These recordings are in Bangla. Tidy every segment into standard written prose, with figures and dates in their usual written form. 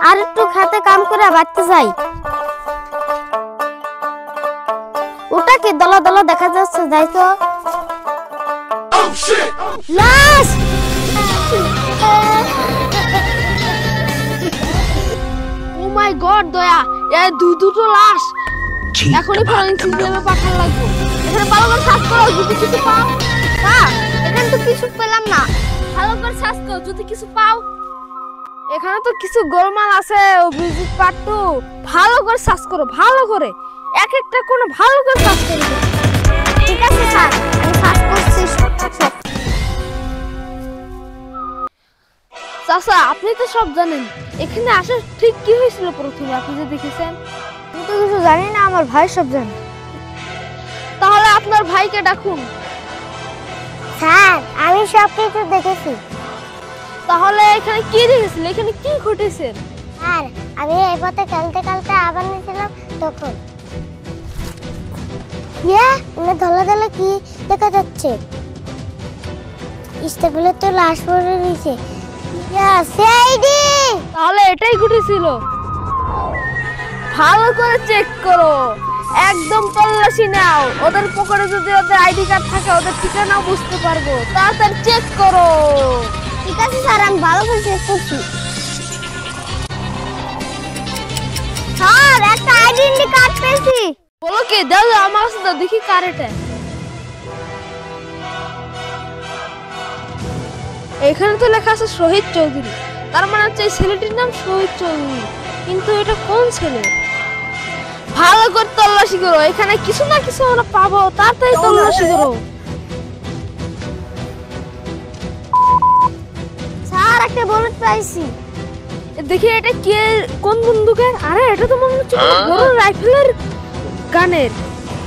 আর একটু খেতে কাম করে বাড়তে যাই। ওটা কি দলা দলা দেখা যাচ্ছে, যাই তো। লাশ! ও মাই গড দয়া, এই দুটো লাশ এখনই ফরেনসিক ল্যাবে পাঠানো লাগবে। এখানে ভালো করে সার্চ করো যদি কিছু পাও। হ্যাঁ, এখানে তো কিছু পেলাম না। ভালো করে সার্চ করো যদি কিছু পাও। এখানে তো কিছু গোলমাল আছে। অভিজিৎ পাট্টু, ভালো করে সার্চ করো, ভালো করে এক একটা কোন ভালো করে সার্চ করো। ঠিক আছে স্যার, আমি সার্চ করছি সব। চাচা আপনি তো সব জানেন, এখানে আসার ঠিক কি হয়েছিল প্রথমে আপনি যে দেখেছেন? আমি তো কিছু জানি না, আমার ভাই সব জানে। তাহলে আপনার ভাইকে ডাকুন। স্যার আমি সব কিছু দেখেছি। তাহলে এখানে কি দেখেছিল, এখানে কি ঘটেছে? স্যার আমি এই পথে খেলতে খেলতে আবার নিয়েছিলাম, তখন ধলা ধলা কি দেখা যাচ্ছে? ইস্তাগুলো তো লাশ পড়ে রয়েছে। তাহলে এটাই ঘটেছিল। ভালো করে চেক করো, একদম তল্লাশি নাও। ওদের পকেটে যদি ওদের আইডি কার্ড থাকে, ওদের ঠিকানাও বুঝতে পারবো। তাড়াতাড়ি চেক করো। ঠিক আছে স্যার, আমি ভালো করে চেক করছি। স্যার একটা আইডেন্টি কার্ড পেয়েছি। বলো কি? দাও আমার কাছে দাও, দেখি কার এটা। এখানে তো লেখা আছে শহীদ চৌধুরী, তার মানে হচ্ছে এই ছেলেটির নাম শহীদ চৌধুরী। কিন্তু এটা কোন ছেলে? ভালো করে তল্লাশি করো, এখানে কিছু না কিছু আমরা পাবো। তাড়াতাড়ি তল্লাশি করো। স্যার একটা বুলেট পাইছি। দেখি এটা কে, কোন বন্দুকের? আরে এটা তো মনে হচ্ছে বড় রাইফেলের গানের।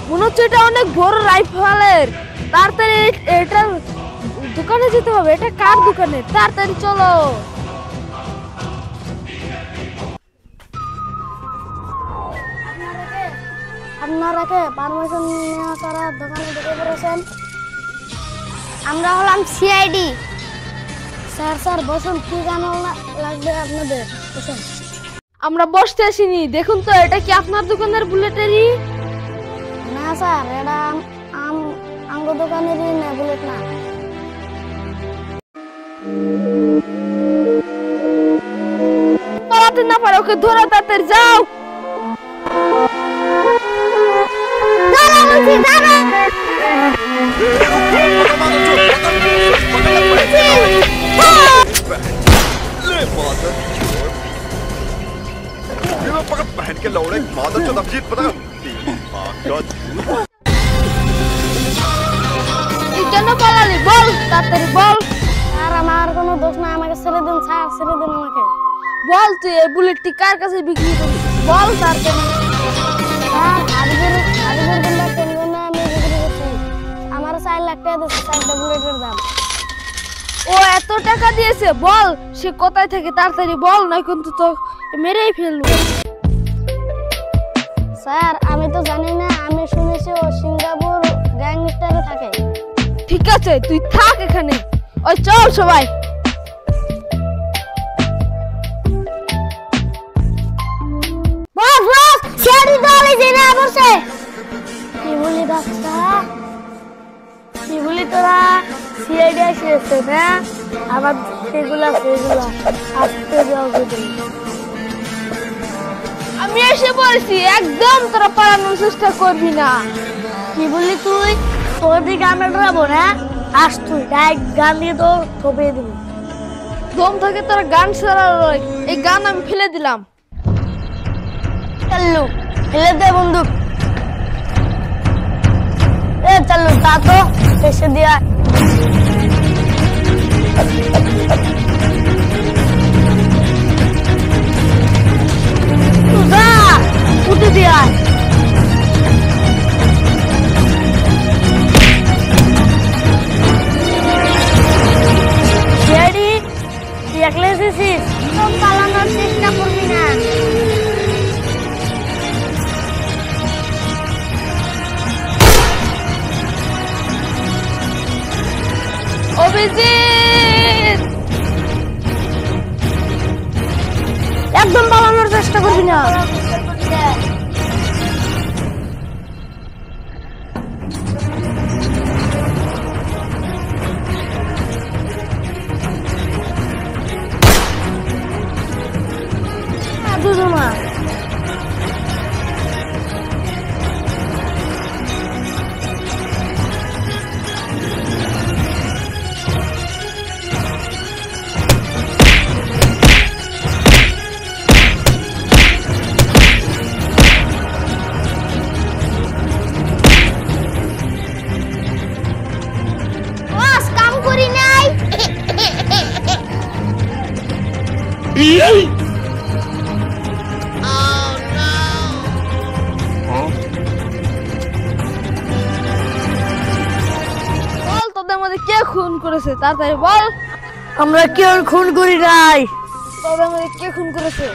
মনে হচ্ছে এটা অনেক বড় রাইফেলের। তাড়াতাড়ি এটা দোকানে যেতে হবে। এটা কার দোকানে? তাড়াতাড়ি চলো। আপনারা কে পারমিশন নেওয়া ছাড়া দোকানে ঢুকে পড়েছেন? আমরা হলাম সিআইডি। স্যার বসুন, কি জানা লাগবে আপনাদের? বসুন। আমরা বসতে আসিনি, দেখুন তো এটা কি আপনার দোকানের বুলেটেরই? না স্যার, এটা আমগো দোকানেরই না, বুলেট না। পালাতে না পারে, ওকে ধরো, তাড়াতাড়ি যাও। बहन के लौड़े मादर चौथ अभिजीत पता কেন পালালি বল, তাড়াতাড়ি বল। স্যার আমার কোনো দোষ না, আমাকে ছেড়ে দিন স্যার, ছেড়ে দিন আমাকে। বল তুই এই বুলেটটি কার কাছে বিক্রি করিস? বল তাড়াতাড়ি। স্যার হাবিবের গুন্ডা তেলগুনা আমি বিক্রি করছি। আমার 4 লাখ টাকা দিচ্ছে 4টা বুলেটের দাম। ও এত টাকা দিয়েছে? বল সে কোথায় থাকে, তাড়াতাড়ি বল, নয় কিন্তু তো মেরেই ফেলবো। স্যার আমি তো জানি না, আমি শুনেছি ও সিঙ্গাপুর গ্যাংস্টারে থাকে। ঠিক আছে তুই থাক এখানে। ওই চল সবাই। বস সিআইডি দলে জেনে বসে। কি বলি বাচ্চা, কি বলি তোরা সিআইডি আসছে না? আবার সেগুলা আসতে যাও। আমি এসে বলছি, একদম তোরা পালানোর চেষ্টা করবি না। কি বললি তুই? তোর দিকে আমরা ডরাবো না? আস তুই ডাইরেক্ট গান দিয়ে তো থপিয়ে দিবি। দম থাকে তোরা গান ছাড়ার। এই গান আমি ফেলে দিলাম। চাল্লু ফেলে দে বন্দুক। চাল্লু তা তো এসে দিয়া। উঠে দিয়া একলে এসেছিস, পালানোর চেষ্টা করবি না। অভিজিৎ একদম পালানোর চেষ্টা করবি না। দুজনা কাম করি নাই। বল তোদের মধ্যে কে খুন করেছে তাড়াতাড়ি বল। আমরা কেউ খুন করি নাই। তোদের মধ্যে কে খুন করেছে?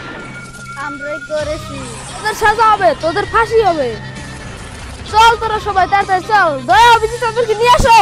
আমরাই করেছি। তোদের সাজা হবে, তোদের ফাঁসি হবে। চল তোরা সবাই তাড়াতাড়ি চল, দয়া অভিজিৎ তাদেরকে নিয়ে আসো।